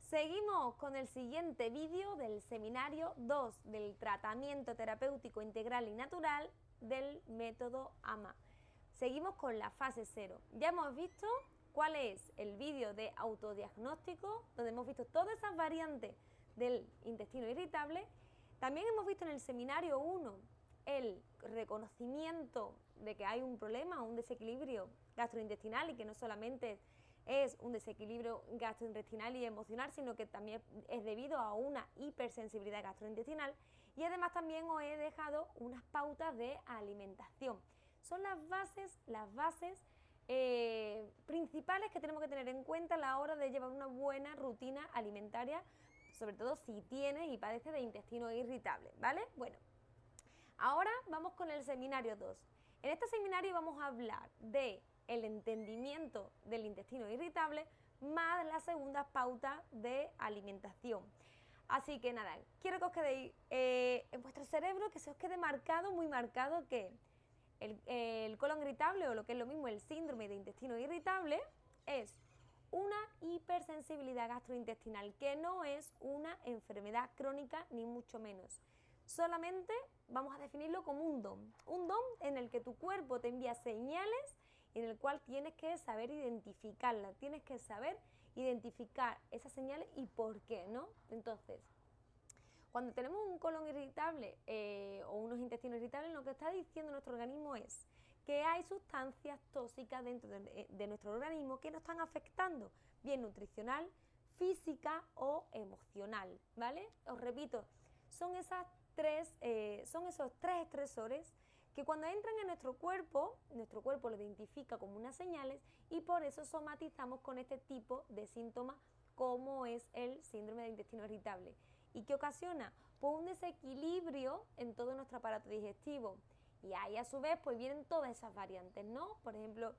Seguimos con el siguiente vídeo del seminario 2 del tratamiento terapéutico integral y natural del método AMA. Seguimos con la fase 0. Ya hemos visto cuál es el vídeo de autodiagnóstico, donde hemos visto todas esas variantes del intestino irritable. También hemos visto en el seminario 1 el reconocimiento de que hay un problema, un desequilibrio gastrointestinal y que no solamente es un desequilibrio gastrointestinal y emocional, sino que también es debido a una hipersensibilidad gastrointestinal. Y además también os he dejado unas pautas de alimentación. Son las bases principales que tenemos que tener en cuenta a la hora de llevar una buena rutina alimentaria, sobre todo si tienes y padeces de intestino irritable, ¿vale? Bueno, ahora vamos con el seminario 2. En este seminario vamos a hablar de el entendimiento del intestino irritable más las segundas pautas de alimentación. Así que nada, quiero que os quedéis en vuestro cerebro, que se os quede marcado, muy marcado, que el colon irritable, o lo que es lo mismo el síndrome de intestino irritable, es una hipersensibilidad gastrointestinal, que no es una enfermedad crónica ni mucho menos. Solamente vamos a definirlo como un don en el que tu cuerpo te envía señales y en el cual tienes que saber identificarlas, tienes que saber identificar esas señales y por qué, ¿no? Entonces, cuando tenemos un colon irritable o unos intestinos irritables, lo que está diciendo nuestro organismo es que hay sustancias tóxicas dentro de nuestro organismo que nos están afectando, bien nutricional, física o emocional, ¿vale? Os repito, son esos tres estresores que cuando entran en nuestro cuerpo lo identifica como unas señales y por eso somatizamos con este tipo de síntomas como es el síndrome de intestino irritable. ¿Y qué ocasiona? Pues un desequilibrio en todo nuestro aparato digestivo. Y ahí a su vez pues vienen todas esas variantes, ¿no? Por ejemplo,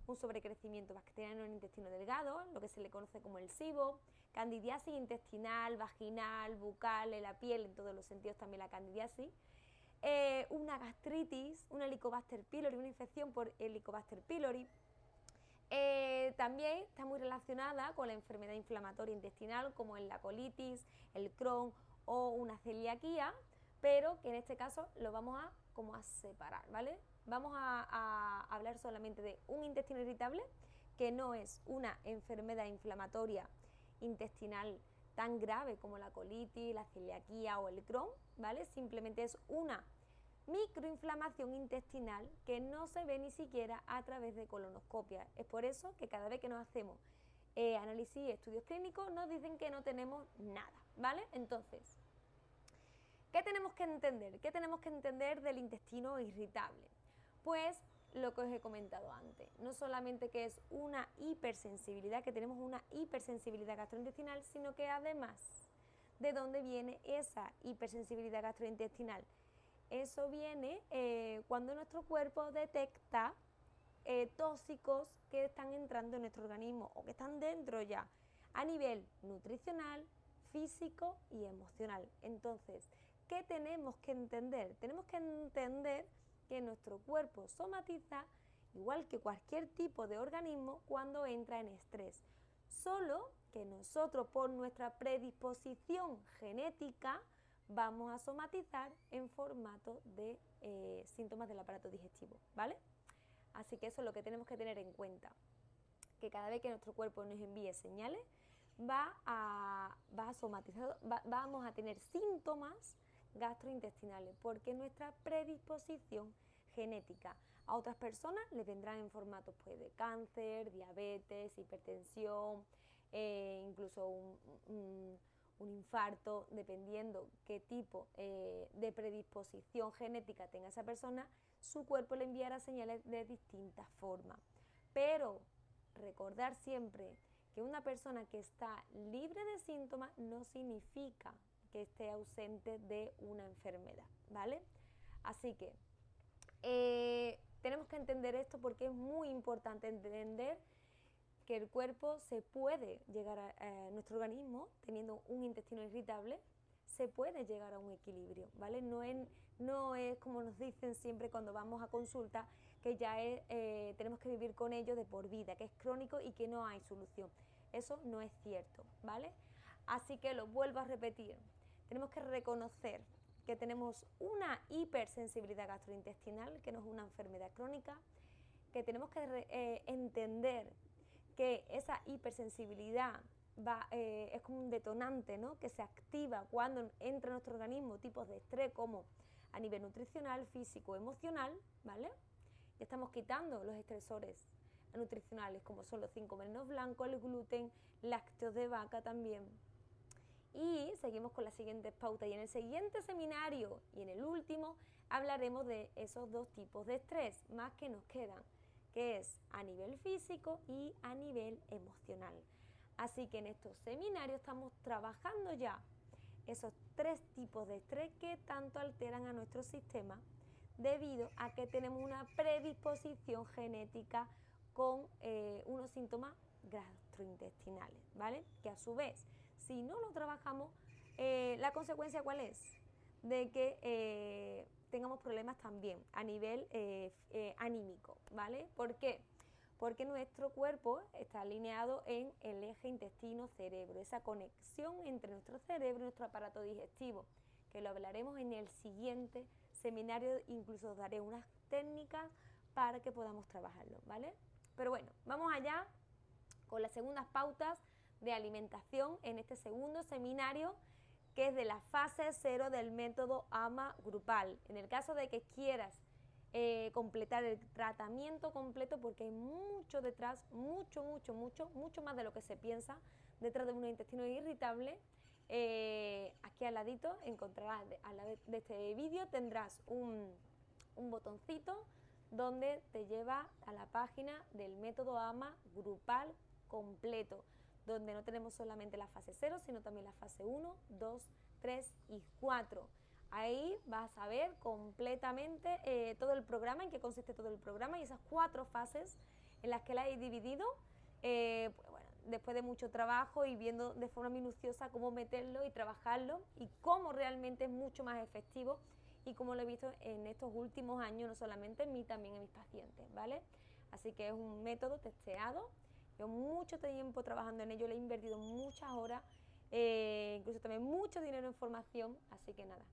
un sobrecrecimiento bacteriano en el intestino delgado, lo que se le conoce como el SIBO, candidiasis intestinal, vaginal, bucal, en la piel, en todos los sentidos también la candidiasis, una gastritis, una Helicobacter pylori, una infección por Helicobacter pylori. También está muy relacionada con la enfermedad inflamatoria intestinal, como en la colitis, el Crohn o una celiaquía, pero que en este caso lo vamos a separar, ¿vale? Vamos a hablar solamente de un intestino irritable, que no es una enfermedad inflamatoria intestinal tan grave como la colitis, la celiaquía o el Crohn, ¿vale? Simplemente es una microinflamación intestinal que no se ve ni siquiera a través de colonoscopia. Es por eso que cada vez que nos hacemos análisis y estudios clínicos nos dicen que no tenemos nada, ¿vale? Entonces, ¿qué tenemos que entender? ¿Qué tenemos que entender del intestino irritable? Pues lo que os he comentado antes, no solamente que es una hipersensibilidad, que tenemos una hipersensibilidad gastrointestinal, sino que además, ¿de dónde viene esa hipersensibilidad gastrointestinal? Eso viene cuando nuestro cuerpo detecta tóxicos que están entrando en nuestro organismo o que están dentro ya a nivel nutricional, físico y emocional. Entonces, ¿qué tenemos que entender? Tenemos que entender que nuestro cuerpo somatiza igual que cualquier tipo de organismo cuando entra en estrés. Solo que nosotros, por nuestra predisposición genética, vamos a somatizar en formato de síntomas del aparato digestivo, ¿vale? Así que eso es lo que tenemos que tener en cuenta, que cada vez que nuestro cuerpo nos envíe señales, va a somatizar, vamos a tener síntomas gastrointestinales, porque es nuestra predisposición genética. A otras personas les vendrán en formatos pues, de cáncer, diabetes, hipertensión, incluso un infarto, dependiendo qué tipo de predisposición genética tenga esa persona, su cuerpo le enviará señales de distintas formas. Pero recordar siempre que una persona que está libre de síntomas no significa que esté ausente de una enfermedad, ¿vale? Así que tenemos que entender esto porque es muy importante entender que el cuerpo se puede llegar a nuestro organismo, teniendo un intestino irritable, se puede llegar a un equilibrio, ¿vale? No es como nos dicen siempre cuando vamos a consulta, que ya tenemos que vivir con ello de por vida, que es crónico y que no hay solución. Eso no es cierto, ¿vale? Así que lo vuelvo a repetir. Tenemos que reconocer que tenemos una hipersensibilidad gastrointestinal, que no es una enfermedad crónica, que tenemos que entender que esa hipersensibilidad es como un detonante, ¿no?, que se activa cuando entra en nuestro organismo tipos de estrés como a nivel nutricional, físico, emocional, ¿vale? Ya estamos quitando los estresores nutricionales como son los 5 venenos blancos, el gluten, lácteos de vaca también. Y seguimos con las siguientes pautas y en el siguiente seminario y en el último hablaremos de esos dos tipos de estrés más que nos quedan, que es a nivel físico y a nivel emocional. Así que en estos seminarios estamos trabajando ya esos 3 tipos de estrés que tanto alteran a nuestro sistema debido a que tenemos una predisposición genética con unos síntomas gastrointestinales, ¿vale? Que a su vez, si no lo trabajamos, la consecuencia ¿cuál es? De que tengamos problemas también a nivel anímico, ¿vale? ¿Por qué? Porque nuestro cuerpo está alineado en el eje intestino-cerebro, esa conexión entre nuestro cerebro y nuestro aparato digestivo, que lo hablaremos en el siguiente seminario, incluso os daré unas técnicas para que podamos trabajarlo, ¿vale? Pero bueno, vamos allá con las segundas pautas de alimentación en este segundo seminario, que es de la fase 0 del método AMA grupal. En el caso de que quieras completar el tratamiento completo, porque hay mucho detrás, mucho más de lo que se piensa detrás de un intestino irritable. Aquí al ladito encontrarás, al lado de este vídeo tendrás un botoncito donde te lleva a la página del método AMA grupal completo, donde no tenemos solamente la fase 0, sino también la fase 1, 2, 3 y 4. Ahí vas a ver completamente todo el programa, en qué consiste todo el programa y esas 4 fases en las que la he dividido, pues bueno, después de mucho trabajo y viendo de forma minuciosa cómo meterlo y trabajarlo y cómo realmente es mucho más efectivo y como lo he visto en estos últimos años, no solamente en mí, también en mis pacientes, ¿vale? Así que es un método testeado. Llevo mucho tiempo trabajando en ello, le he invertido muchas horas, incluso también mucho dinero en formación, así que nada,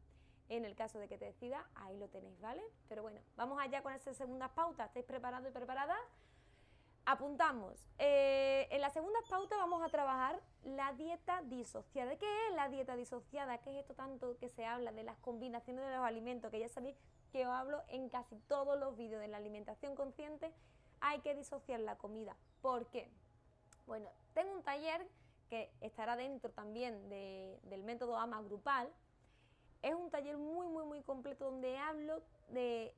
en el caso de que te decidas, ahí lo tenéis, ¿vale? Pero bueno, vamos allá con esas segundas pautas. ¿Estáis preparados y preparadas? Apuntamos. En la segunda pauta vamos a trabajar la dieta disociada. ¿Qué es la dieta disociada? ¿Qué es esto tanto que se habla de las combinaciones de los alimentos? Que ya sabéis que os hablo en casi todos los vídeos de la alimentación consciente. Hay que disociar la comida. ¿Por qué? Bueno, tengo un taller que estará dentro también del método AMA grupal. Es un taller muy completo donde hablo de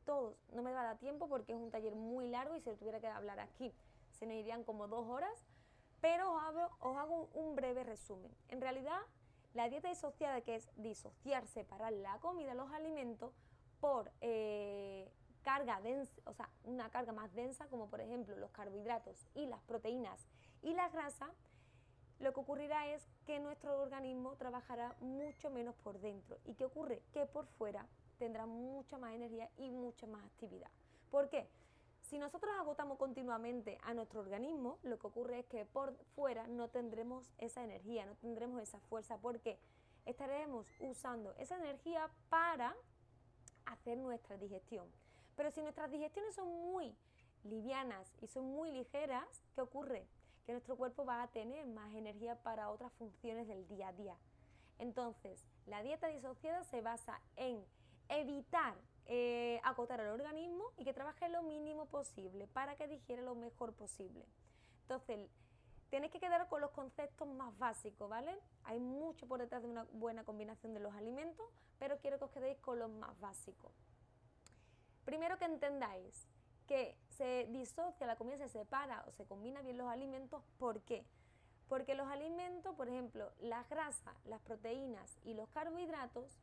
todos. No me va a dar tiempo porque es un taller muy largo y si lo tuviera que hablar aquí se nos irían como 2 horas, pero os hago un breve resumen. En realidad, la dieta disociada, que es disociar, separar la comida, los alimentos, por carga densa, o sea, una carga más densa, como por ejemplo los carbohidratos y las proteínas y las grasas, lo que ocurrirá es que nuestro organismo trabajará mucho menos por dentro. ¿Y qué ocurre? Que por fuera tendrá mucha más energía y mucha más actividad. ¿Por qué? Si nosotros agotamos continuamente a nuestro organismo, lo que ocurre es que por fuera no tendremos esa energía, no tendremos esa fuerza, porque estaremos usando esa energía para hacer nuestra digestión. Pero si nuestras digestiones son muy livianas y son muy ligeras, ¿qué ocurre? Que nuestro cuerpo va a tener más energía para otras funciones del día a día. Entonces, la dieta disociada se basa en evitar acotar al organismo y que trabaje lo mínimo posible para que digiera lo mejor posible. Entonces, tenéis que quedar con los conceptos más básicos, ¿vale? Hay mucho por detrás de una buena combinación de los alimentos, pero quiero que os quedéis con los más básicos. Primero que entendáis que se disocia la comida, se separa o se combina bien los alimentos. ¿Por qué? Porque los alimentos, por ejemplo, las grasas, las proteínas y los carbohidratos,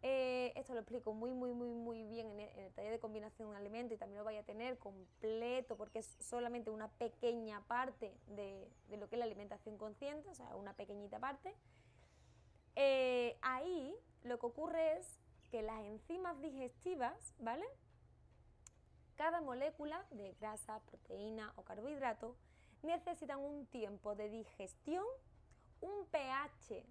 esto lo explico muy bien en el taller de combinación de alimentos y también lo vais a tener completo porque es solamente una pequeña parte de lo que es la alimentación consciente, o sea, una pequeñita parte. Ahí lo que ocurre es que las enzimas digestivas, ¿vale? Cada molécula de grasa, proteína o carbohidrato necesitan un tiempo de digestión, un pH pH,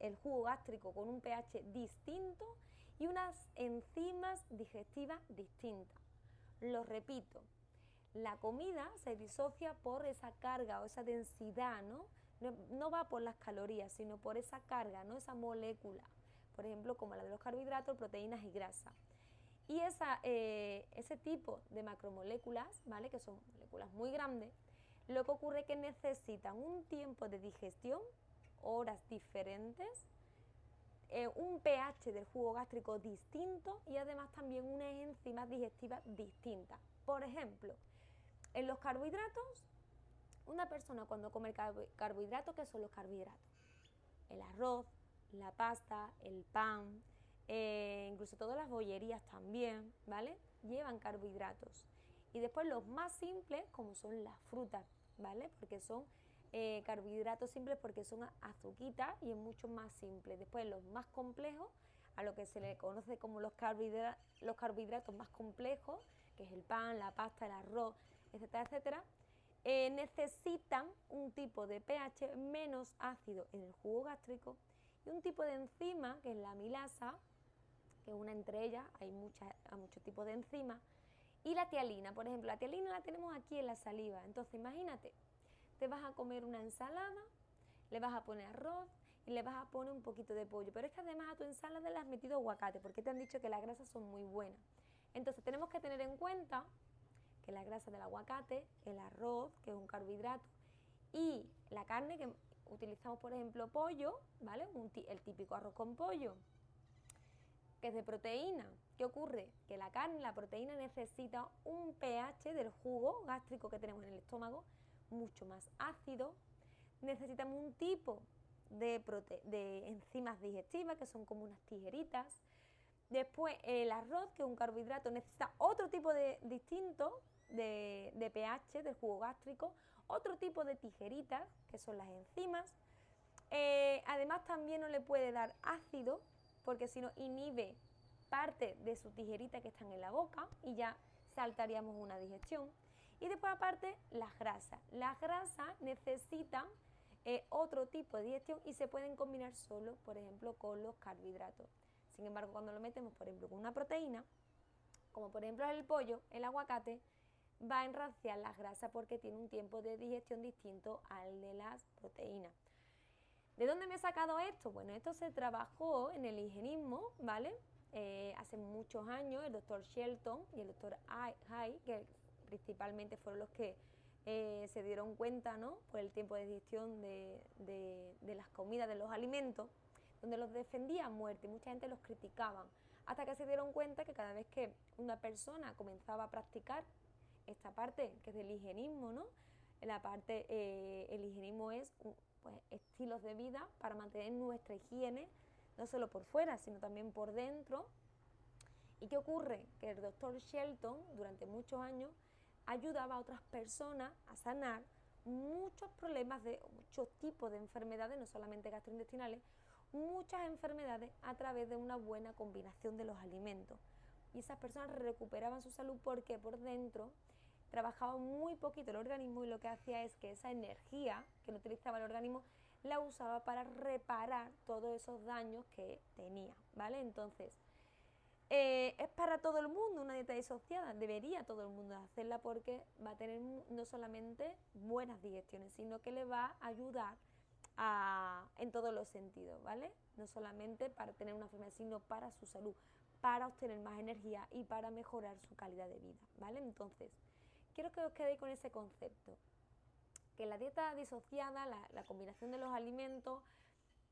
el jugo gástrico con un pH distinto y unas enzimas digestivas distintas. Lo repito, la comida se disocia por esa carga o esa densidad, ¿no? No va por las calorías, sino por esa carga, ¿no? Esa molécula, por ejemplo, como la de los carbohidratos, proteínas y grasa. Y ese tipo de macromoléculas, ¿vale? Que son moléculas muy grandes, lo que ocurre es que necesitan un tiempo de digestión, horas diferentes, un pH del jugo gástrico distinto y además también unas enzimas digestivas distintas. Por ejemplo, en los carbohidratos, una persona cuando come carbohidratos, ¿qué son los carbohidratos? El arroz, la pasta, el pan, incluso todas las bollerías también, ¿vale? Llevan carbohidratos. Y después los más simples, como son las frutas, ¿vale? Porque son carbohidratos simples porque son azuquitas y es mucho más simple. Después los más complejos, a lo que se le conoce como los carbohidratos más complejos, que es el pan, la pasta, el arroz, etcétera, etcétera, necesitan un tipo de pH menos ácido en el jugo gástrico y un tipo de enzima, que es la amilasa, que es una entre ellas, hay muchos tipos de enzimas, y la tialina, por ejemplo, la tialina la tenemos aquí en la saliva. Entonces imagínate, te vas a comer una ensalada, le vas a poner arroz y le vas a poner un poquito de pollo, pero es que además a tu ensalada le has metido aguacate, porque te han dicho que las grasas son muy buenas. Entonces tenemos que tener en cuenta que la grasa del aguacate, el arroz, que es un carbohidrato, y la carne, que utilizamos por ejemplo pollo, ¿vale? El típico arroz con pollo, que es de proteína. ¿Qué ocurre? Que la carne, la proteína necesita un pH del jugo gástrico que tenemos en el estómago mucho más ácido. Necesitamos un tipo de enzimas digestivas que son como unas tijeritas. Después el arroz, que es un carbohidrato, necesita otro tipo distinto de pH del jugo gástrico, otro tipo de tijeritas, que son las enzimas. Además también no le puede dar ácido, porque si no inhibe parte de su tijerita que están en la boca y ya saltaríamos una digestión. Y después aparte las grasas. Las grasas necesitan otro tipo de digestión y se pueden combinar solo, por ejemplo, con los carbohidratos. Sin embargo, cuando lo metemos, por ejemplo, con una proteína, como por ejemplo el pollo, el aguacate, va a enranciar las grasas porque tiene un tiempo de digestión distinto al de las proteínas. ¿De dónde me he sacado esto? Bueno, esto se trabajó en el higienismo, ¿vale? Hace muchos años, el doctor Shelton y el doctor Hay, que principalmente fueron los que se dieron cuenta, ¿no? Por el tiempo de digestión de las comidas, de los alimentos, donde los defendía a muerte, mucha gente los criticaba, hasta que se dieron cuenta que cada vez que una persona comenzaba a practicar esta parte que es del higienismo, ¿no? El higienismo es pues, estilos de vida para mantener nuestra higiene, no solo por fuera, sino también por dentro. ¿Y qué ocurre? Que el doctor Shelton, durante muchos años, ayudaba a otras personas a sanar muchos problemas de muchos tipos de enfermedades, no solamente gastrointestinales, muchas enfermedades a través de una buena combinación de los alimentos. Y esas personas recuperaban su salud porque por dentro trabajaba muy poquito el organismo y lo que hacía es que esa energía que no utilizaba el organismo la usaba para reparar todos esos daños que tenía, ¿vale? Entonces, es para todo el mundo una dieta disociada, debería todo el mundo hacerla porque va a tener no solamente buenas digestiones, sino que le va a ayudar en todos los sentidos, ¿vale? No solamente para tener una enfermedad, sino para su salud, para obtener más energía y para mejorar su calidad de vida, ¿vale? Entonces, quiero que os quedéis con ese concepto, que la dieta disociada, la combinación de los alimentos,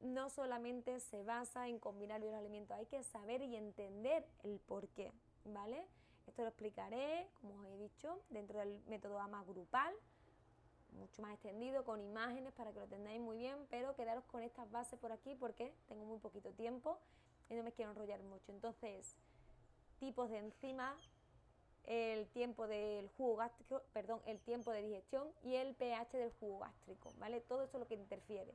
no solamente se basa en combinar los alimentos, hay que saber y entender el porqué, ¿vale? Esto lo explicaré, como os he dicho, dentro del método AMA grupal, mucho más extendido, con imágenes para que lo entendáis muy bien, pero quedaros con estas bases por aquí porque tengo muy poquito tiempo y no me quiero enrollar mucho. Entonces, tipos de enzimas, el tiempo del jugo gástrico, perdón, el tiempo de digestión y el pH del jugo gástrico, ¿vale? Todo eso es lo que interfiere.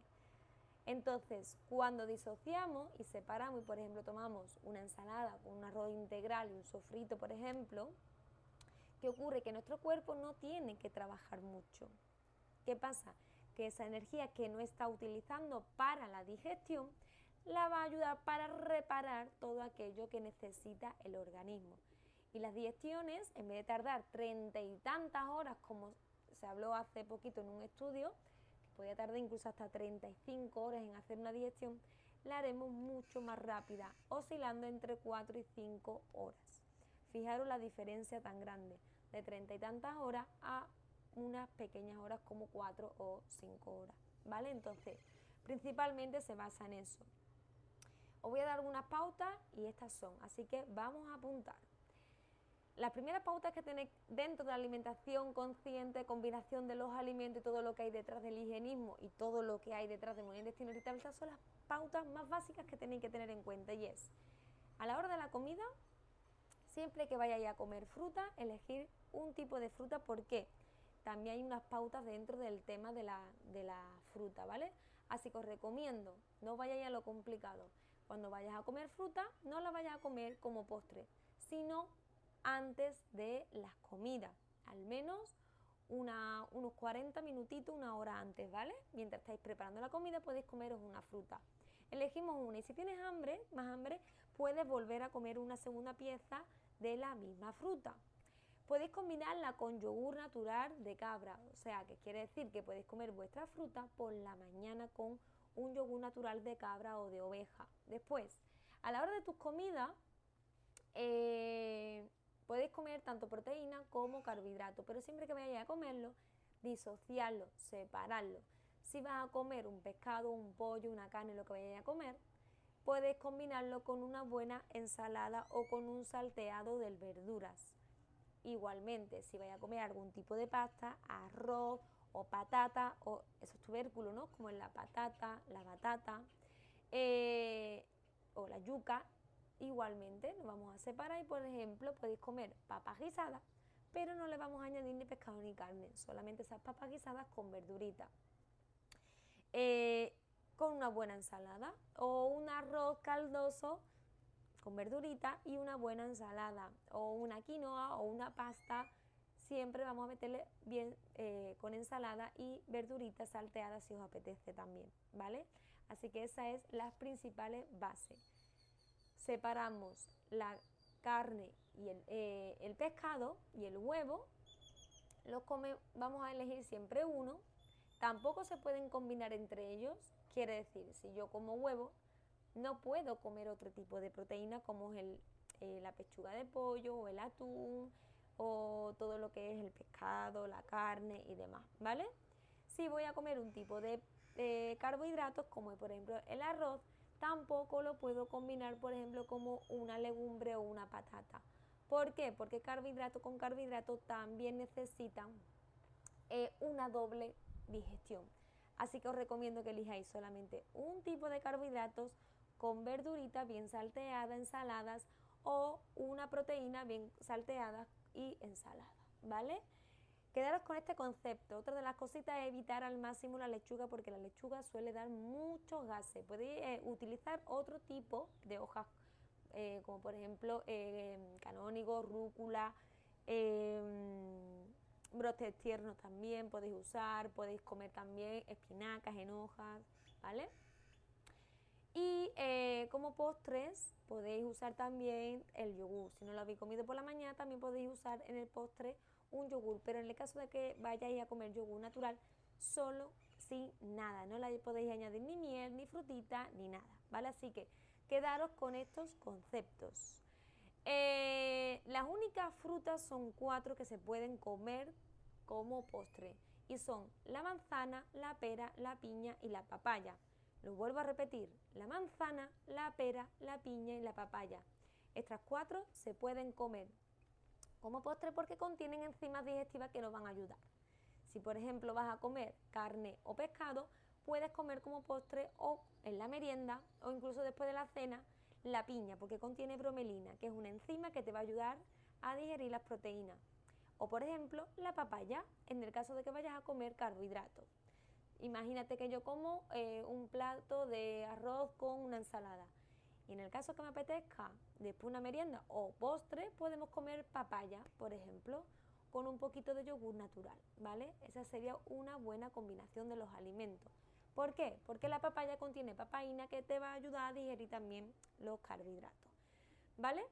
Entonces, cuando disociamos y separamos y, por ejemplo, tomamos una ensalada con un arroz integral y un sofrito, por ejemplo, ¿qué ocurre? Que nuestro cuerpo no tiene que trabajar mucho. ¿Qué pasa? que esa energía que no está utilizando para la digestión la va a ayudar para reparar todo aquello que necesita el organismo. Y las digestiones, en vez de tardar 30 y tantas horas, como se habló hace poquito en un estudio, que podía tardar incluso hasta 35 horas en hacer una digestión, la haremos mucho más rápida, oscilando entre 4 y 5 horas. Fijaros la diferencia tan grande, de 30 y tantas horas a unas pequeñas horas como 4 o 5 horas, ¿vale? Entonces, principalmente se basa en eso. Os voy a dar algunas pautas y estas son, así que vamos a apuntar. Las primeras pautas que tenéis dentro de la alimentación consciente, combinación de los alimentos y todo lo que hay detrás del higienismo y todo lo que hay detrás de un intestino irritable, estas son las pautas más básicas que tenéis que tener en cuenta, y es, a la hora de la comida, siempre que vayáis a comer fruta, elegir un tipo de fruta. ¿Por qué? También hay unas pautas dentro del tema de la fruta, ¿vale? Así que os recomiendo, no vayáis a lo complicado. Cuando vayas a comer fruta, no la vayas a comer como postre, sino antes de las comidas, al menos unos 40 minutitos, una hora antes, ¿vale? Mientras estáis preparando la comida podéis comeros una fruta. Elegimos una, y si tienes hambre, más hambre, puedes volver a comer una segunda pieza de la misma fruta. Podéis combinarla con yogur natural de cabra, o sea, que quiere decir que podéis comer vuestra fruta por la mañana con un yogur natural de cabra o de oveja. Después, a la hora de tus comidas, podéis comer tanto proteína como carbohidrato, pero siempre que vayáis a comerlo, disociarlo, separarlo. Si vas a comer un pescado, un pollo, una carne, lo que vayáis a comer, puedes combinarlo con una buena ensalada o con un salteado de verduras. Igualmente, si vais a comer algún tipo de pasta, arroz o patata, o esos tubérculos, ¿no? Como en la patata, la batata o la yuca, igualmente lo vamos a separar y, por ejemplo, podéis comer papas guisadas, pero no le vamos a añadir ni pescado ni carne, solamente esas papas guisadas con verdurita. Con una buena ensalada o un arroz caldoso con verdurita y una buena ensalada, o una quinoa o una pasta. Siempre vamos a meterle bien con ensalada y verduritas salteadas si os apetece también, ¿vale? Así que esa es las principales bases. Separamos la carne y el pescado y el huevo, vamos a elegir siempre uno. Tampoco se pueden combinar entre ellos, quiere decir, si yo como huevo, no puedo comer otro tipo de proteína como es la pechuga de pollo o el atún o todo lo que es el pescado, la carne y demás, ¿vale? Si voy a comer un tipo de carbohidratos como por ejemplo el arroz, tampoco lo puedo combinar, por ejemplo, como una legumbre o una patata. ¿Por qué? Porque carbohidrato con carbohidrato también necesitan una doble digestión. Así que os recomiendo que elijáis solamente un tipo de carbohidratos con verduritas bien salteadas, ensaladas, o una proteína bien salteada y ensalada, ¿vale? Quedaros con este concepto. Otra de las cositas es evitar al máximo la lechuga, porque la lechuga suele dar muchos gases. Podéis utilizar otro tipo de hojas, como por ejemplo canónigo, rúcula, brotes tiernos también podéis usar, podéis comer también espinacas en hojas, ¿vale? Y como postres podéis usar también el yogur. Si no lo habéis comido por la mañana, también podéis usar en el postre un yogur, pero en el caso de que vayáis a comer yogur natural, solo sin nada, no le podéis añadir ni miel, ni frutita, ni nada, ¿vale? Así que quedaros con estos conceptos. Las únicas frutas son 4 que se pueden comer como postre, y son la manzana, la pera, la piña y la papaya. Lo vuelvo a repetir, la manzana, la pera, la piña y la papaya. Estas 4 se pueden comer como postre porque contienen enzimas digestivas que nos van a ayudar. Si por ejemplo vas a comer carne o pescado, puedes comer como postre o en la merienda o incluso después de la cena la piña, porque contiene bromelina, que es una enzima que te va a ayudar a digerir las proteínas. O por ejemplo la papaya, en el caso de que vayas a comer carbohidratos. Imagínate que yo como un plato de arroz con una ensalada, y en el caso que me apetezca después una merienda o postre, podemos comer papaya, por ejemplo, con un poquito de yogur natural, ¿vale? Esa sería una buena combinación de los alimentos. ¿Por qué? Porque la papaya contiene papaína que te va a ayudar a digerir también los carbohidratos, ¿vale?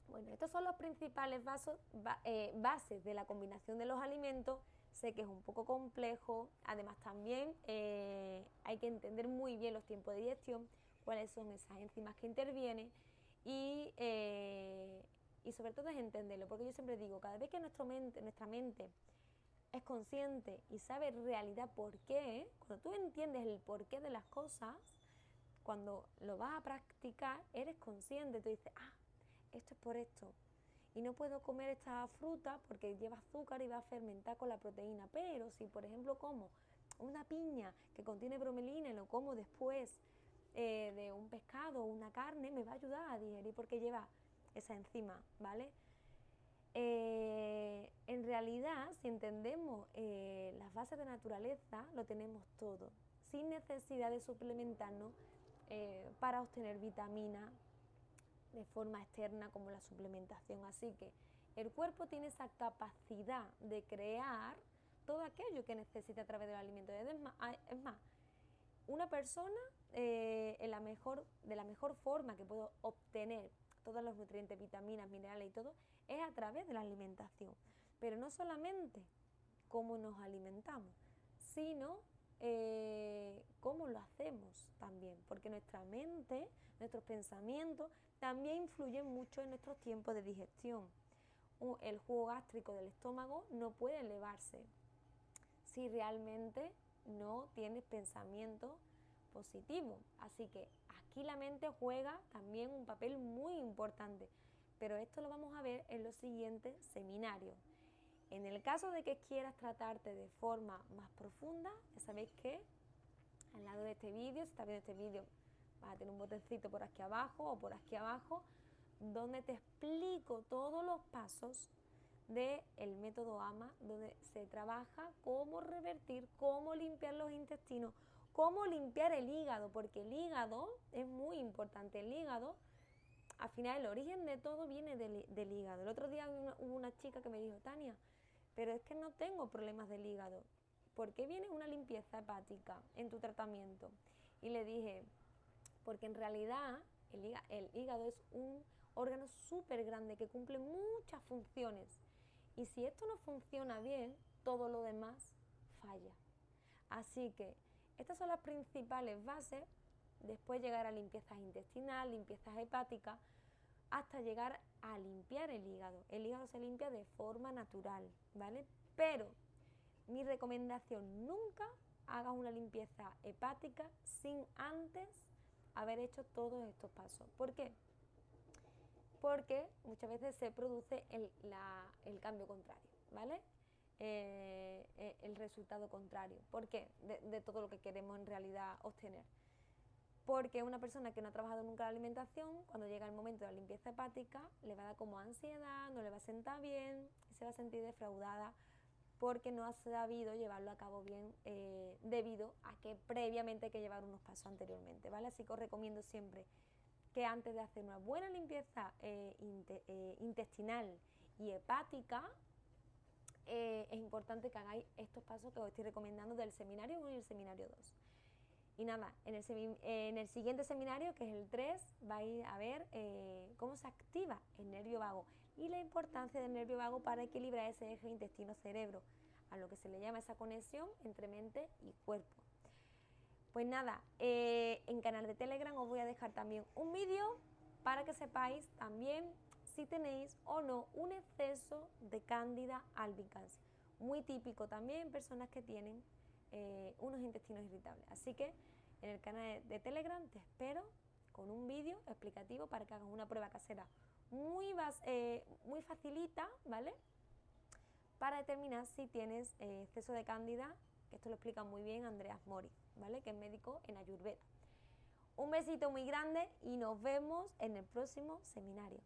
Bueno, estos son los principales bases de la combinación de los alimentos. Sé que es un poco complejo, además también hay que entender muy bien los tiempos de digestión, cuáles son esas enzimas que intervienen y sobre todo es entenderlo, porque yo siempre digo, cada vez que nuestra mente es consciente y sabe en realidad por qué, cuando tú entiendes el porqué de las cosas, cuando lo vas a practicar, eres consciente, tú dices, esto es por esto, y no puedo comer esta fruta porque lleva azúcar y va a fermentar con la proteína, pero si por ejemplo como una piña que contiene bromelina y lo como después de un pescado o una carne, me va a ayudar a digerir porque lleva esa enzima, ¿vale? En realidad, si entendemos las bases de naturaleza, lo tenemos todo, sin necesidad de suplementarnos para obtener vitamina de forma externa como la suplementación. Así que el cuerpo tiene esa capacidad de crear todo aquello que necesita a través del alimento. Es más, una persona de la mejor forma que puede obtener todos los nutrientes, vitaminas, minerales y todo, es a través de la alimentación. Pero no solamente cómo nos alimentamos, sino cómo lo hacemos también, porque nuestra mente, nuestros pensamientos también influyen mucho en nuestros tiempos de digestión. El jugo gástrico del estómago no puede elevarse si realmente no tienes pensamiento positivo. Así que aquí la mente juega también un papel muy importante, pero esto lo vamos a ver en los siguientes seminarios. En el caso de que quieras tratarte de forma más profunda, ya sabéis que al lado de este vídeo, si estás viendo este vídeo, vas a tener un botoncito por aquí abajo o por aquí abajo, donde te explico todos los pasos del método AMA, donde se trabaja cómo revertir, cómo limpiar los intestinos, cómo limpiar el hígado, porque el hígado es muy importante. El hígado, al final, el origen de todo viene del hígado. El otro día hubo una chica que me dijo, Tania, pero es que no tengo problemas del hígado. ¿Por qué viene una limpieza hepática en tu tratamiento? Y le dije, porque en realidad el hígado es un órgano súper grande que cumple muchas funciones. Y si esto no funciona bien, todo lo demás falla. Así que estas son las principales bases. Después llegar a limpieza intestinal, limpieza hepática, hasta llegar a limpiar el hígado. El hígado se limpia de forma natural, ¿vale? Pero mi recomendación, nunca hagas una limpieza hepática sin antes haber hecho todos estos pasos. ¿Por qué? Porque muchas veces se produce el cambio contrario, ¿vale? El resultado contrario. ¿Por qué? De todo lo que queremos en realidad obtener. Porque una persona que no ha trabajado nunca la alimentación, cuando llega el momento de la limpieza hepática, le va a dar como ansiedad, no le va a sentar bien y se va a sentir defraudada porque no ha sabido llevarlo a cabo bien debido a que previamente hay que llevar unos pasos anteriormente, ¿vale? Así que os recomiendo siempre que antes de hacer una buena limpieza intestinal y hepática, es importante que hagáis estos pasos que os estoy recomendando del seminario 1 y el seminario 2. Y nada, en el siguiente seminario, que es el 3, vais a ver cómo se activa el nervio vago y la importancia del nervio vago para equilibrar ese eje intestino-cerebro, a lo que se le llama esa conexión entre mente y cuerpo. Pues nada, en canal de Telegram os voy a dejar también un vídeo para que sepáis también si tenéis o no un exceso de Candida albicans, muy típico también en personas que tienen unos intestinos irritables. Así que en el canal de Telegram te espero con un vídeo explicativo para que hagas una prueba casera muy facilita, ¿vale? Para determinar si tienes exceso de Cándida, que esto lo explica muy bien Andreas Mori, ¿vale? Que es médico en Ayurveda. Un besito muy grande y nos vemos en el próximo seminario.